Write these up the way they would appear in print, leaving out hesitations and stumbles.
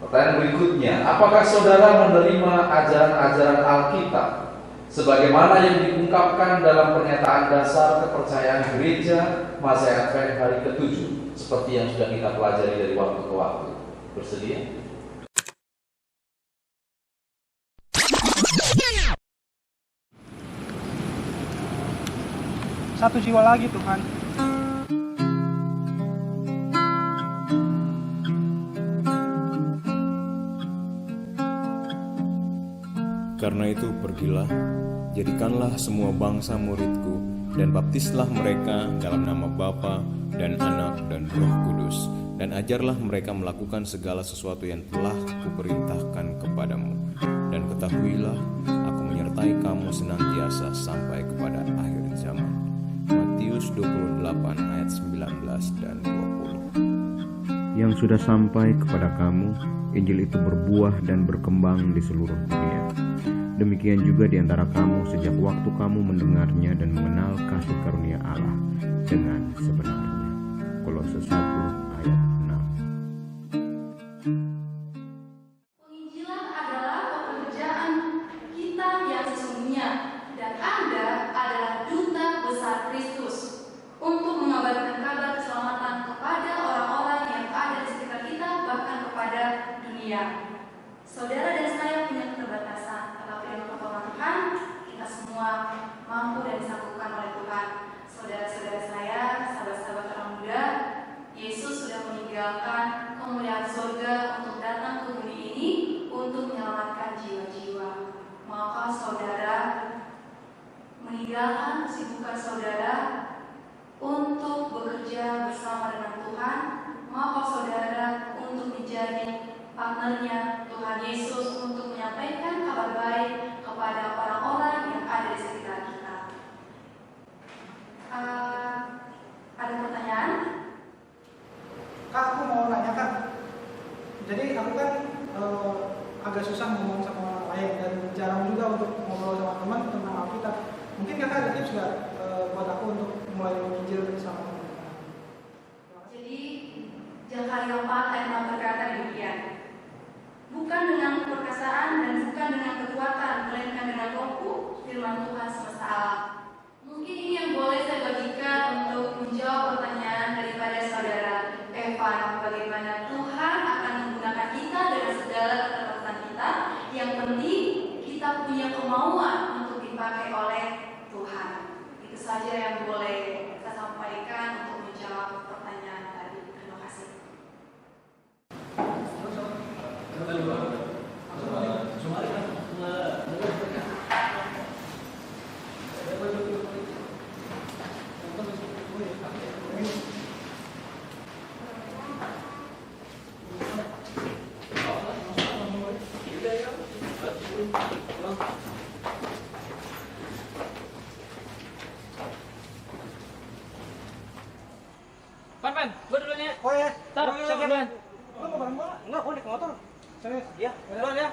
Pertanyaan berikutnya, apakah saudara menerima ajaran-ajaran Alkitab sebagaimana yang diungkapkan dalam pernyataan dasar kepercayaan gereja masa Advent hari ke-7 seperti yang sudah kita pelajari dari waktu ke waktu? Bersedia? Satu jiwa lagi Tuhan. Karena itu pergilah, jadikanlah semua bangsa muridku, dan baptislah mereka dalam nama Bapa dan Anak dan Roh Kudus, dan ajarlah mereka melakukan segala sesuatu yang telah kuperintahkan kepadamu. Dan ketahuilah, aku menyertai kamu senantiasa sampai kepada akhir zaman. Matius 28 ayat 19 dan 20. Yang sudah sampai kepada kamu, Injil itu berbuah dan berkembang di seluruh dunia. Demikian juga di antara kamu sejak waktu kamu mendengarnya dan mengenal kasih karunia Allah dengan sebenarnya. Kolose 1 ayat 6. Penginjilan adalah pekerjaan kita yang sesungguhnya, dan Anda adalah duta besar Kristus untuk mengabarkan kabar keselamatan kepada orang-orang yang ada di sekitar kita, bahkan kepada dunia. Saudara dan saya punya keterbatasan, tetapi dengan pertolongan Tuhan, kita semua mampu dan disanggupkan oleh Tuhan. Saudara-saudara saya, sahabat-sahabat orang muda, Yesus sudah meninggalkan kemuliaan surga untuk datang ke bumi ini untuk menyelamatkan jiwa-jiwa. Maukah saudara meninggalkan kesibukan saudara untuk bekerja bersama dengan Tuhan? Maukah saudara untuk menjadi partnernya Tuhan Yesus untuk menyampaikan kabar baik kepada orang-orang yang ada di sekitar kita? Ada pertanyaan? Kak, aku mau nanya Kak. Jadi aku kan agak susah ngomong sama orang lain dan jarang juga untuk ngobrol sama teman tentang Alkitab. Mungkin Kakak ada tips nggak buat aku untuk mulai menginjil sama teman-teman? Jadi Zakaria 4 ayat 6 berkata demikian. Bukan dengan perkasaan dan bukan dengan kekuatan, melainkan dengan Rohku, firman Tuhan semesta alam. Mungkin ini yang boleh saya bagikan untuk menjawab pertanyaan daripada saudara Evan. Bagaimana Tuhan akan menggunakan kita dengan segala keterbatasan kita. Yang penting kita punya kemauan untuk dipakai oleh Tuhan. Itu saja yang boleh saya sampaikan untuk menjawab pertanyaan tadi. Terima kasih. Pan, gue duluan ya. Oh ya, Taruh, siapa duluan? Lu mau bareng bola? Enggak, gue naik motor. Serius? Iya, duluan ya.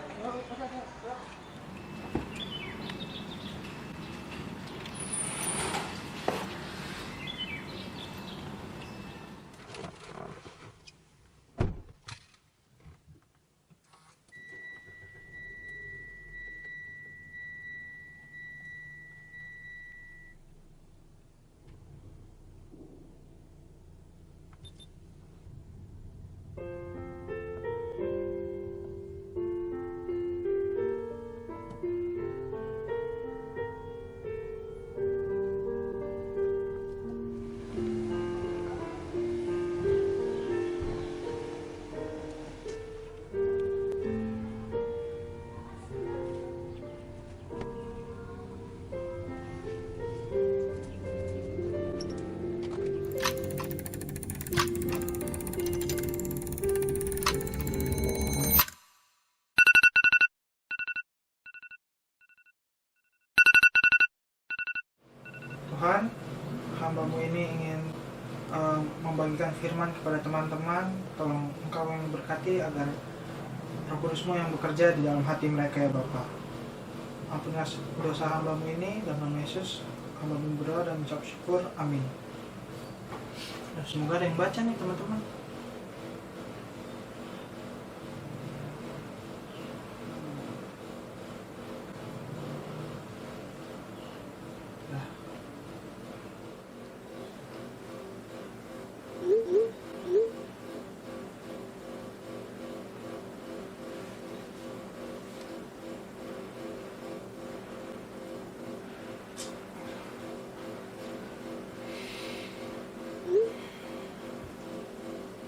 Tuhan, hamba-Mu ini ingin membagikan firman kepada teman-teman. Tolong Engkau yang berkati agar Roh Kudus-Mu yang bekerja di dalam hati mereka ya Bapa. Ampunilah dosa hamba-Mu ini, dalam nama Yesus hamba-Mu berdoa dan mengucap syukur. Amin. Semoga ada yang baca nih teman-teman.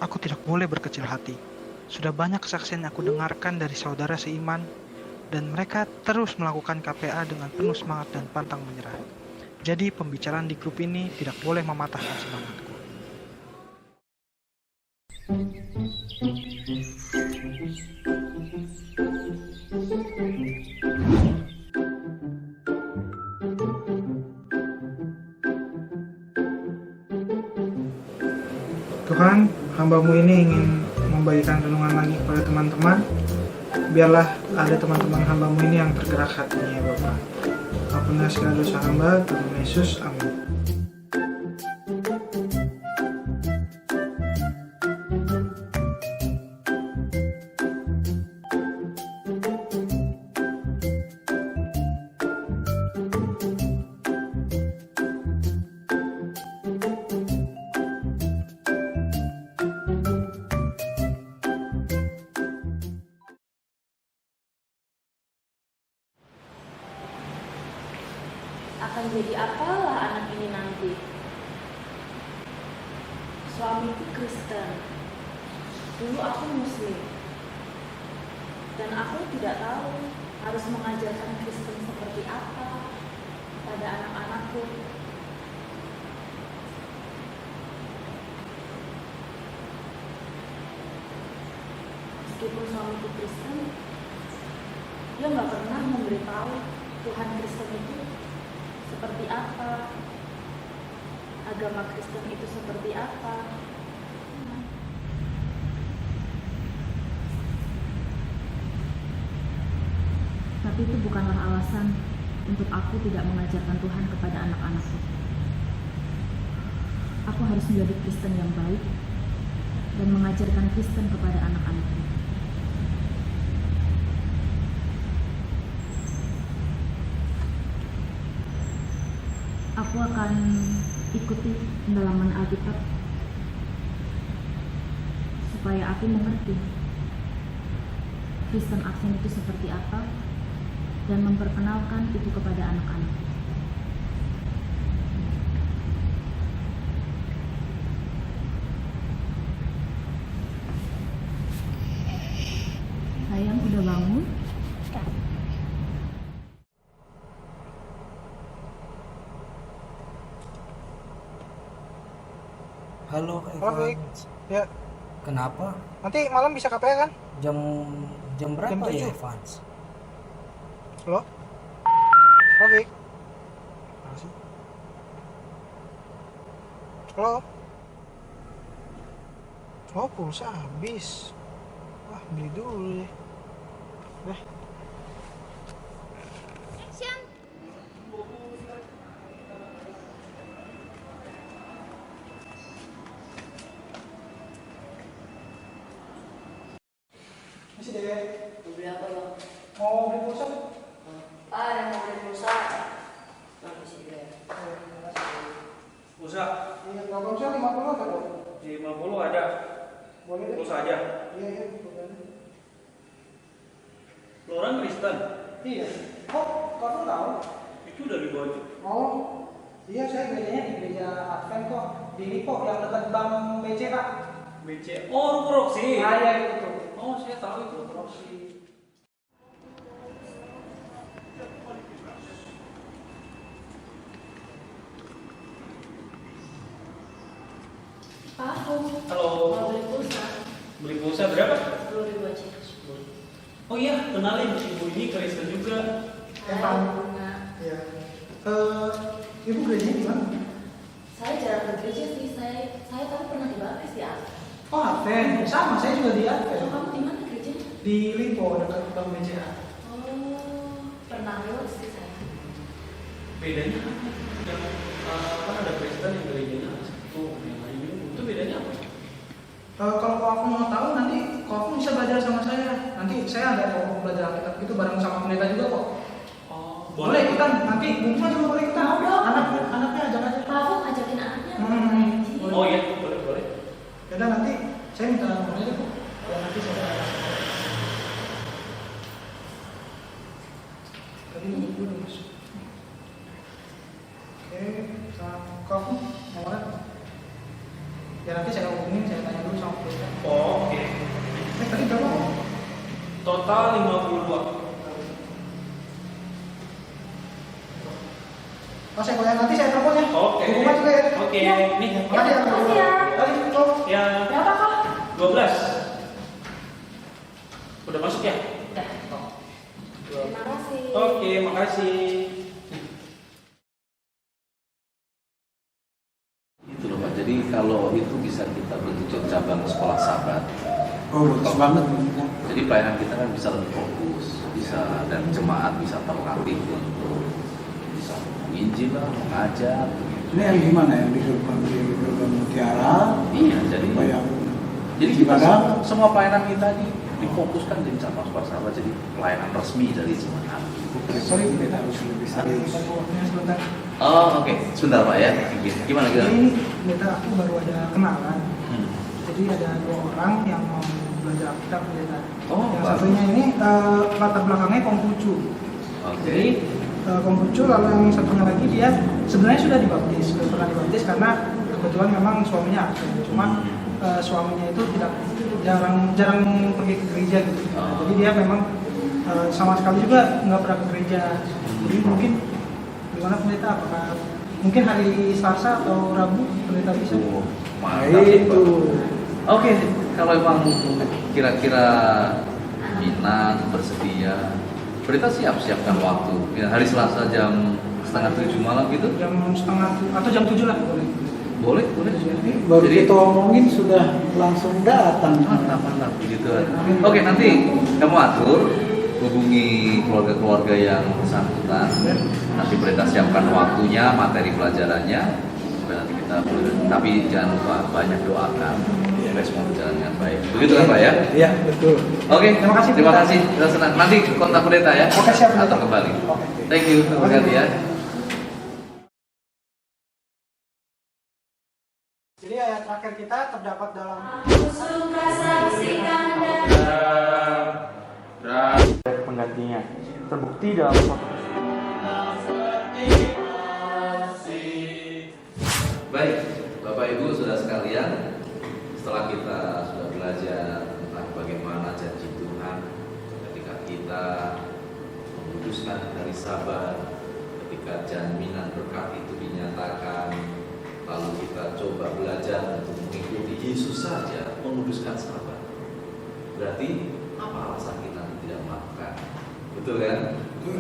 aku tidak boleh berkecil hati. Sudah banyak kesaksian yang aku dengarkan dari saudara seiman, dan mereka terus melakukan KPA dengan penuh semangat dan pantang menyerah. Jadi pembicaraan di grup ini tidak boleh mematahkan semangatku. Tuhan, hamba-Mu ini ingin membagikan renungan lagi kepada teman-teman. Biarlah ada teman-teman hamba-Mu ini yang tergerak hatinya ya Bapa. Ampunilah segala dosa hamba, dalam Yesus, amin. Akan jadi apalah anak ini nanti? Suamiku Kristen, dulu aku Muslim, dan aku tidak tahu harus mengajarkan Kristen seperti apa pada anak-anakku. Meskipun suamiku Kristen, dia nggak pernah memberitahu Tuhan Kristen itu seperti apa, agama Kristen itu seperti apa. Tapi itu bukanlah alasan untuk aku tidak mengajarkan Tuhan kepada anak-anakku. Aku harus menjadi Kristen yang baik dan mengajarkan Kristen kepada anak-anakku. Aku akan ikuti pendalaman Alkitab supaya aku mengerti Kristen aksen itu seperti apa dan memperkenalkan itu kepada anak-anak. Sayang, udah bangun? Halo, Halo, Fik. Ya, Kenapa? nanti malam bisa KPA kan? Jam berapa Jam ya, 7. Evans? Halo? Halo, Fik. Masih? Halo? Oh, pulsa habis. Wah, beli dulu deh. Masih deh. Beli apa bang? Mau beli pulsa? Ada mau beli pulsa? Nanti sih deh. Pulsa Iya, kalau pulsa 50 ada kok. 50 ada. Boleh deh. Pulsa aja. Iya, boleh. Lo orang Kristen? Iya. Oh, kamu tahu? Itu dari baju. Oh, iya saya gerejanya di gereja Advent kok. Di Lipo yang dekat Bank BCA. BC. Oh, Roxy. Ah, iya itu. Oh, saya tahu itu Roxy. Pak Afung, Halo. mau beli pulsa? Beli pulsa berapa? 10.000 aja. Oh iya, kenalin ibu ini Kristen juga. Hai, Bunga. Iya. Ibu gerejanya di mana? Saya jarang ke gereja sih, saya tahu pernah dibaptis ya. Oh, Advent. Sama, saya juga di Kalau Advent. kamu di mana gerejanya? Di Lipo dekat Bank BCA. Oh, pernah lewat sih saya. Bedanya apa? Yang kan ada Kristen yang gerejanya satu, yang lainnya itu bedanya apa? Kalau aku mau tahu nanti aku bisa belajar sama saya. Nanti saya ada kelompok belajar Alkitab itu bareng sama pendeta juga kok. Oh, Boleh ikutan. Nanti Bungsu juga boleh ikutan. Mau dong. Anaknya ajak aja. Pak Afung ajakin anaknya. Oh iya, boleh boleh. Yaudah nanti saya minta nomornya aja kok. Ya nanti saya ada. Tadi nunggu dulu mas. Oke, kamu nomornya? Ya nanti saya hubungin, saya tanya dulu sama pendeta. Total 52. Oh, saya goyang nanti, saya telepon ya. Oke. Hubungan juga ya. Oke. Ya. Nih. Makasih ya. Makasih ya. Tadi, Cok. Ya. Berapa kak? 12. Udah masuk ya? Udah. Terima kasih. Oke, makasih. Itu loh Pak, jadi kalau itu bisa kita bentuk cabang sekolah sahabat. Oh, bagus banget. Jadi pelayanan kita kan bisa lebih fokus, bisa dan jemaat bisa terlatih untuk bisa menginjil lah, mengajar. Ini yang gimana yang di gerbang Mutiara? Iya, jadi Apa yang jadi kita ibadah? semua pelayanan kita difokuskan jadi cabang sekolah sahabat, jadi pelayanan resmi dari jemaat. Sorry, kita harus lebih serius. Sebentar. Oh oke, sebentar Pak ya. Gimana gimana? Ini pendeta, aku baru ada kenalan. Hmm. Jadi ada 2 orang yang mau belajar Alkitab pendeta. Oh, yang bagus. satunya ini latar belakangnya Konghucu. Oke. Jadi Konghucu, lalu yang satunya lagi dia sebenarnya sudah pernah dibaptis karena kebetulan memang suaminya ada. Cuma suaminya itu jarang pergi ke gereja gitu. Oh. Jadi dia memang sama sekali juga nggak pernah ke gereja. Jadi mungkin gimana pendeta, apakah mungkin hari Selasa atau Rabu pendeta bisa? Mantap Itu. Oke, kalau emang kira-kira minat, bersedia, berita siapkan waktu. Ya, hari Selasa jam 6:30 malam gitu? Jam 6:30 atau jam 7 lah boleh. Boleh. Ini baru Jadi- kita omongin sudah langsung datang. Mantap, begitu. Oke, nanti kamu atur, hubungi keluarga-keluarga yang bersangkutan. Nanti berita siapkan waktunya, materi pelajarannya, supaya nanti kita boleh. Tapi jangan lupa banyak doakan, respon berjalan dengan baik. Begitu kan Pak ya? Iya, betul. Oke, Terima kasih, terima Pendeta. kasih. Kita senang. Nanti kontak pendeta ya. Oke, siap, Pendeta. Atau kembali. Oke. Thank you, terima kasih ya. Jadi ayat terakhir kita terdapat dalam Aku suka saksikan dan Penggantinya terbukti dalam suatu Baik, Bapak Ibu Saudara sekalian, setelah kita sudah belajar tentang bagaimana janji Tuhan ketika kita memutuskan hari Sabat, ketika jaminan berkat itu dinyatakan, lalu kita coba belajar untuk mengikuti Yesus saja memutuskan Sabat. Berarti apa alasan kita tidak melakukan? Betul kan?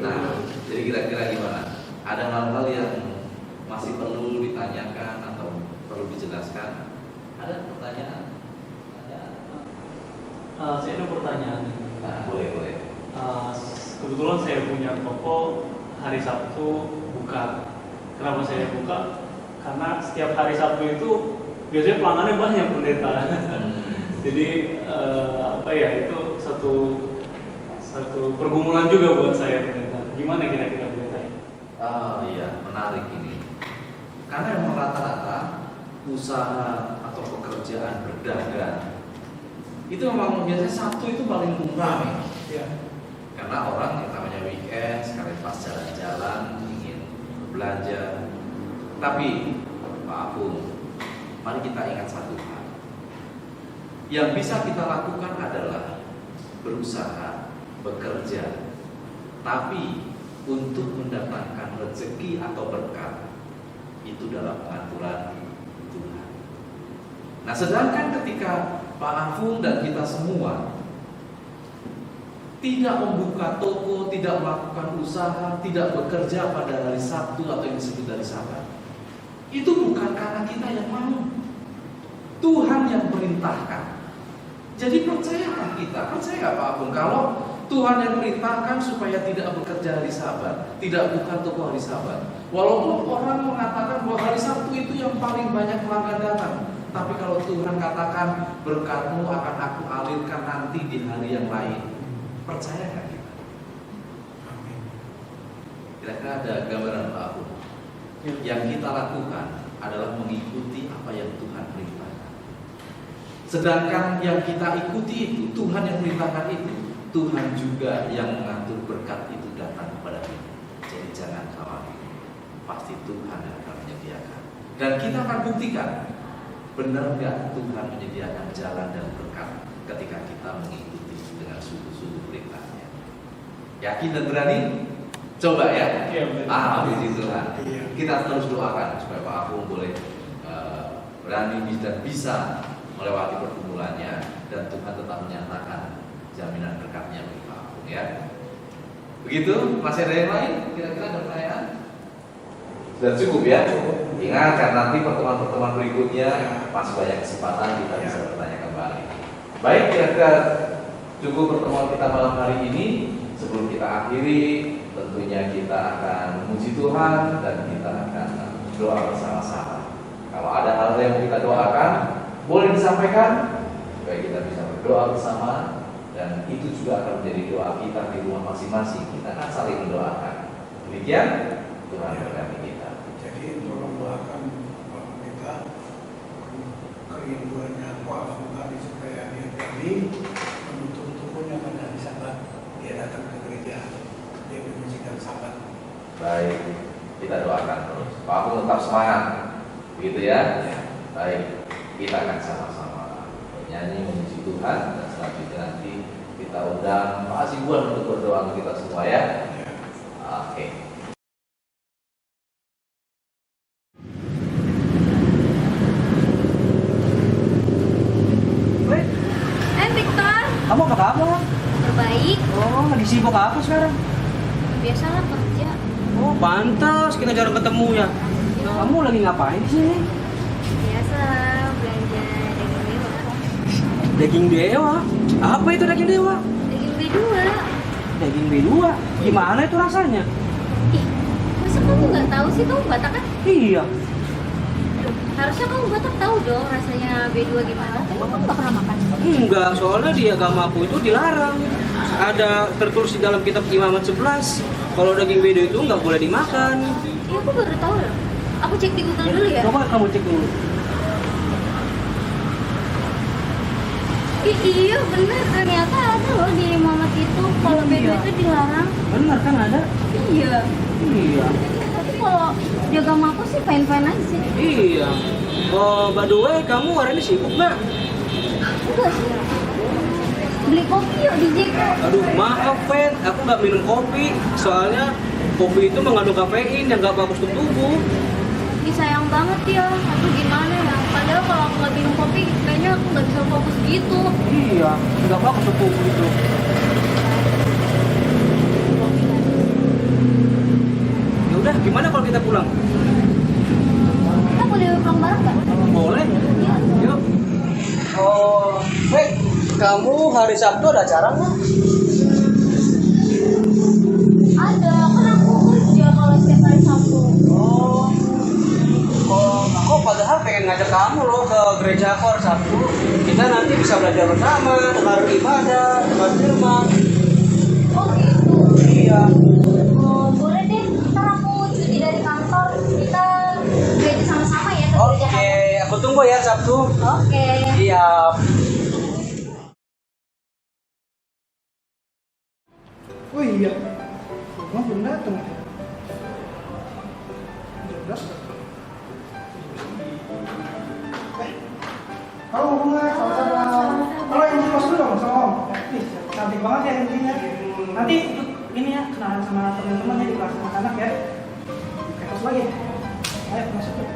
Nah, jadi kira-kira gimana? Ada hal-hal yang masih perlu ditanyakan atau perlu dijelaskan? Ada pertanyaan? Saya ada pertanyaan. Nah, boleh. Kebetulan saya punya toko hari Sabtu buka. Kenapa saya buka? Karena setiap hari Sabtu itu biasanya pelanggannya banyak pendeta. Jadi itu satu pergumulan juga buat saya pendeta. Gimana kira-kira pendeta? Oh iya, menarik ini. Karena memang rata-rata usaha atau pekerjaan berdagang itu memang biasanya Sabtu itu paling ramai. ya. Karena orang yang namanya weekend, sekali pas jalan-jalan ingin belanja. Tapi Pak Apung, mari kita ingat satu hal. Yang bisa kita lakukan adalah berusaha, bekerja. Tapi untuk mendatangkan rezeki atau berkat itu dalam pengaturan Tuhan. Nah, sedangkan ketika Pak Afung dan kita semua tidak membuka toko, tidak melakukan usaha, tidak bekerja pada hari Sabtu atau yang disebut hari Sabat, itu bukan karena kita yang mau, Tuhan yang perintahkan. Jadi percayakan kita, percaya Pak Afung, kalau Tuhan yang perintahkan supaya tidak bekerja hari Sabat, tidak buka toko hari Sabat. Walaupun orang mengatakan bahwa hari Sabtu itu yang paling banyak pelanggan datang, tapi kalau Tuhan katakan berkatmu akan aku alirkan nanti di hari yang lain, percaya nggak kita? Kira-kira ada gambaran Pak Abu? Yang kita lakukan adalah mengikuti apa yang Tuhan perintahkan. Sedangkan yang kita ikuti itu, Tuhan yang perintahkan itu, Tuhan juga yang mengatur berkat itu datang kepada kita. Jadi jangan khawatir, pasti Tuhan yang akan menyediakan. Dan kita akan buktikan, benar nggak Tuhan menyediakan jalan dan berkat ketika kita mengikuti dengan sungguh-sungguh perintah. Yakin dan berani? Coba ya. Iya, betul. Puji Tuhan. Kita terus doakan supaya Pak Apung boleh berani dan bisa melewati pergumulannya, dan Tuhan tetap menyatakan jaminan berkatnya bagi Pak Apung ya. Begitu, masih ada yang lain? Kira-kira ada pertanyaan? Sudah cukup ya? Ingat kan nanti pertemuan-pertemuan berikutnya masih banyak kesempatan kita bisa bertanya kembali. Baik, kira-kira cukup pertemuan kita malam hari ini. Sebelum kita akhiri, tentunya kita akan memuji Tuhan dan kita akan doa bersama-sama. Kalau ada hal yang mau kita doakan, boleh disampaikan supaya kita bisa berdoa bersama, dan itu juga akan menjadi doa kita di rumah masing-masing. Kita akan saling mendoakan. Demikian, Tuhan berkati kita. Jadi tolong doakan Bapak kita kerinduannya Pak Apung tadi supaya dia tadi menutup tubuhnya pada hari Sabat, dia datang ke gereja, dia menyaksikan Sabat. Baik, kita doakan terus. Pak Apung tetap semangat, begitu ya? Baik, kita akan sama-sama bernyanyi memuji Tuhan, dan selanjutnya nanti kita undang Pak Asibuan untuk berdoa untuk kita semua ya. Oke. Victor. Kamu apa kabar? Baik. Oh, lagi sibuk apa sekarang? Biasalah kerja. Oh, pantas kita jarang ketemu ya. Kamu lagi ngapain di sini? Biasa belanja daging dewa. Daging dewa? Apa itu daging dewa? Daging B2. Daging B2? Gimana itu rasanya? Ih, masa kamu nggak tahu sih, kamu Batak kan? Iya. Loh, harusnya kamu Batak tahu dong rasanya B2 gimana. Emang kamu nggak pernah makan? Enggak, soalnya di agamaku itu dilarang. Ada tertulis di dalam kitab Imamat 11, kalau daging B2 itu nggak boleh dimakan. Iya, aku baru tahu loh. Aku cek di Google dulu ya. Coba kamu cek dulu. Iya bener, ternyata ada loh di Imamat itu kalau B2 itu dilarang. Benar kan ada? Iya. Iya. Tapi kalau di agama aku sih fine-fine aja sih. Iya. Oh, by the way, kamu hari ini sibuk nggak? Enggak sih. Beli kopi yuk di Jeko. Aduh, maaf, Fen. Aku nggak minum kopi. Soalnya kopi itu mengandung kafein yang nggak bagus untuk tubuh. Ih, sayang banget ya. Aku gimana ya? Padahal kalau aku nggak minum kopi, kayaknya aku nggak bisa fokus gitu. Iya, nggak bagus untuk tubuh itu. Ya udah, gimana kalau kita pulang? Kita boleh pulang bareng nggak? Boleh. Iya. Yuk. Oh, Fen, kamu hari Sabtu ada acara nggak? Ada, kan aku kerja kalau setiap hari Sabtu. Oh, aku padahal pengen ngajak kamu loh ke gereja aku hari Sabtu. Kita nanti bisa belajar bersama, dengar ibadah, dengar firman. Oh gitu. Iya. Oh, boleh deh. Ntar aku cuti dari kantor. Kita gereja sama-sama ya ke gereja Oke, kamu. aku tunggu ya Sabtu. Oke. Iya. Oh iya, rumah belum datang. Udah. Halo bunga, sama-sama. Halo Inci, mas dulu dong sama om. Ih, cantik banget ya Incinya. Nanti ikut ini ya, kenalan sama teman-teman ya di kelas anak-anak ya. Kelas lagi. Ayo masuk yuk.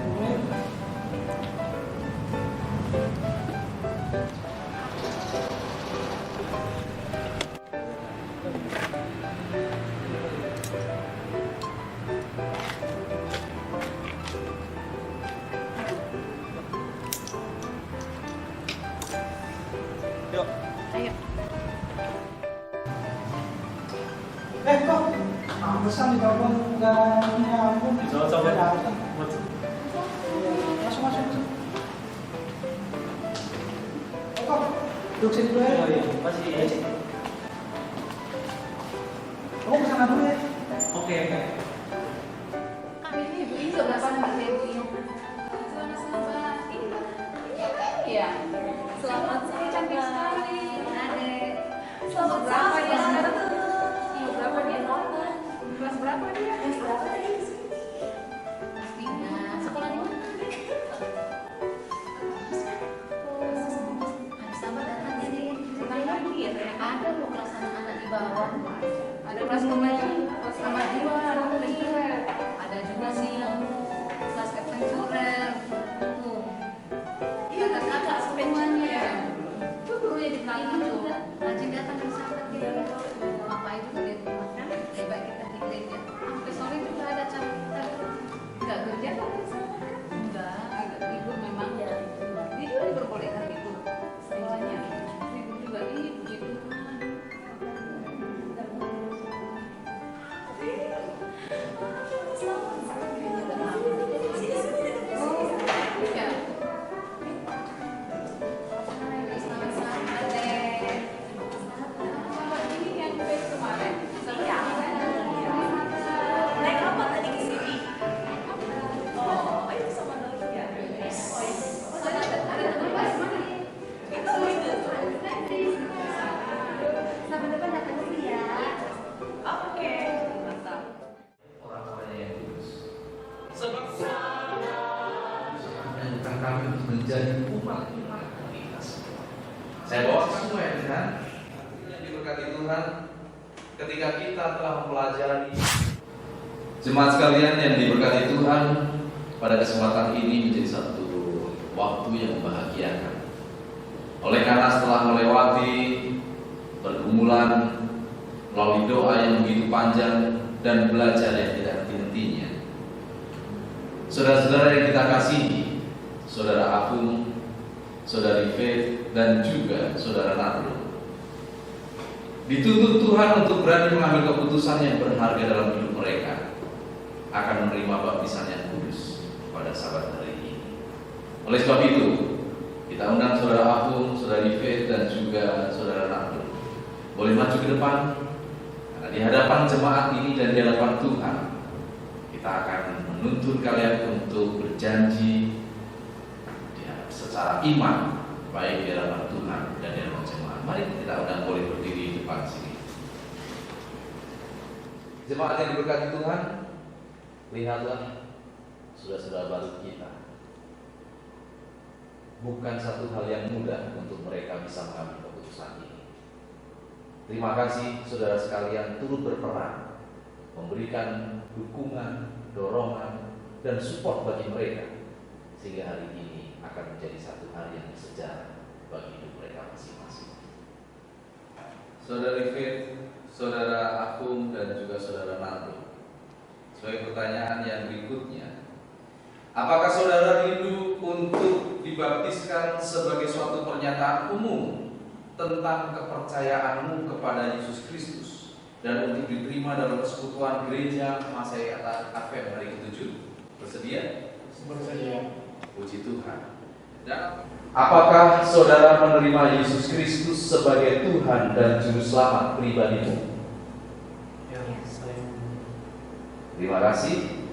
Yuk. Ayo. Kok pantesan di telepon nggak nyambung. Coba. Nggak datang. Masuk. Kok duduk sini dulu ya. Oh iya, pasti. Kamu kesana dulu ya. Oke. Kami ini ibu-ibu berapa nih babynya? Selamat. Iya. Selamat sore, cantik sekali. Adek. Selamat berapa ya sekarang? Iya, berapa dia? Kelas berapa dia? Kelas berapa dia? Kelas 5. Sekolah di mana? Ada sahabat datang jadi lagi ya. Ada loh kelas anak-anak di bawah. Ada kelas kemajuan, ada juga sih yang kelas adventurer. Tuh. Iya, kakak semuanya. Itu gurunya di belakang tuh. Rajin datang ke sana dia. Apa itu di rumah kan? Baik kita di gereja. Sampai sore juga ada cerita. Enggak kerja kan? Enggak, libur memang ya. Dia juga diperbolehkan libur. Semuanya. Libur juga ini puji Tuhan. Kami menjadi umat saya bawa sesuai dengan yang diberkati Tuhan ketika kita telah mempelajari. Jemaat sekalian yang diberkati Tuhan, pada kesempatan ini menjadi satu waktu yang membahagiakan. Oleh karena setelah melewati pergumulan melalui doa yang begitu panjang dan belajar yang tidak henti-hentinya, saudara-saudara yang kita kasihi, Saudara Agung, Saudari Faith, dan juga Saudara Natul, dituntut Tuhan untuk berani mengambil keputusan yang berharga dalam hidup mereka akan menerima baptisan yang kudus pada Sabat hari ini. Oleh sebab itu, kita undang Saudara Agung, Saudari Faith, dan juga Saudara Natul boleh maju ke depan, karena di hadapan jemaat ini dan di hadapan Tuhan kita akan menuntun kalian untuk berjanji secara iman, baik di hadapan Tuhan dan di hadapan jemaat. Mari kita undang boleh berdiri di depan sini. Jemaat yang diberkati Tuhan, lihatlah saudara-saudara baru kita. Bukan satu hal yang mudah untuk mereka bisa mengambil keputusan ini. Terima kasih saudara sekalian turut berperan, memberikan dukungan, dorongan, dan support bagi mereka, sehingga hari ini akan menjadi satu hari yang bersejarah bagi hidup mereka masing-masing. Saudari Faith, Saudara Agung, dan juga Saudara Natul, sebagai pertanyaan yang berikutnya, apakah saudara rindu untuk dibaptiskan sebagai suatu pernyataan umum tentang kepercayaanmu kepada Yesus Kristus dan untuk diterima dalam persekutuan gereja Masehi Advent hari ke-7? Bersedia? Bersedia. Puji Tuhan. Dan apakah saudara menerima Yesus Kristus sebagai Tuhan dan Juru Selamat pribadimu? Ya, saya. Terima kasih.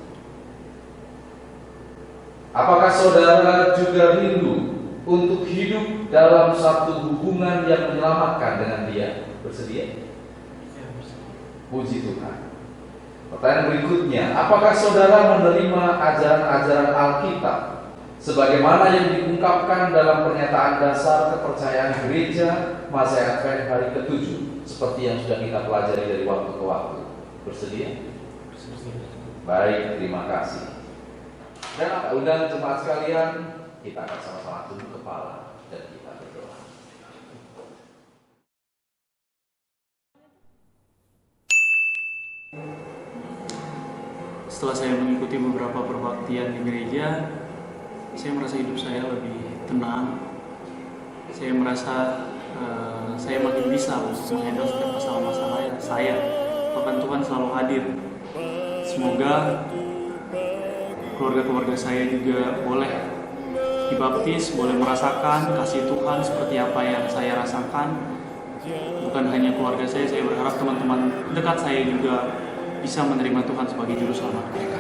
Apakah saudara juga rindu untuk hidup dalam satu hubungan yang menyelamatkan dengan Dia? Bersedia? Ya, bersedia. Puji Tuhan. Pertanyaan berikutnya, apakah saudara menerima ajaran-ajaran Alkitab sebagaimana yang diungkapkan dalam pernyataan dasar kepercayaan gereja Masehi Advent hari ke-7 seperti yang sudah kita pelajari dari waktu ke waktu? Bersedia? Baik, terima kasih. Dan undang jemaat sekalian, kita akan sama-sama tunduk kepala dan kita berdoa. Setelah saya mengikuti beberapa perbaktian di gereja, saya merasa hidup saya lebih tenang. Saya merasa saya makin bisa menghadapi setiap masalah-masalah saya. Bahkan Tuhan selalu hadir. Semoga keluarga-keluarga saya juga boleh dibaptis, boleh merasakan kasih Tuhan seperti apa yang saya rasakan. Bukan hanya keluarga saya berharap teman-teman dekat saya juga bisa menerima Tuhan sebagai juru selamat mereka.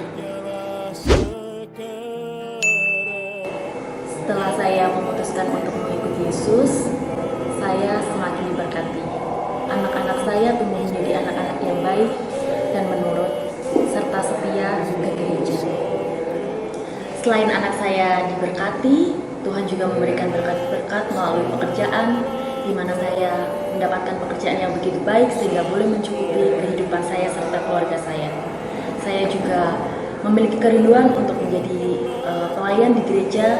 Setelah saya memutuskan untuk mengikuti Yesus, saya semakin diberkati. Anak-anak saya tumbuh menjadi anak-anak yang baik dan menurut, serta setia ke gereja. Selain anak saya diberkati, Tuhan juga memberikan berkat-berkat melalui pekerjaan, di mana saya mendapatkan pekerjaan yang begitu baik sehingga boleh mencukupi kehidupan saya serta keluarga saya. Saya juga memiliki kerinduan untuk menjadi pelayan di gereja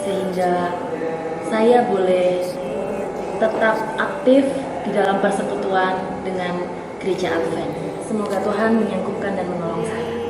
sehingga saya boleh tetap aktif di dalam persekutuan dengan gereja Advent. Semoga Tuhan menyanggupkan dan menolong saya.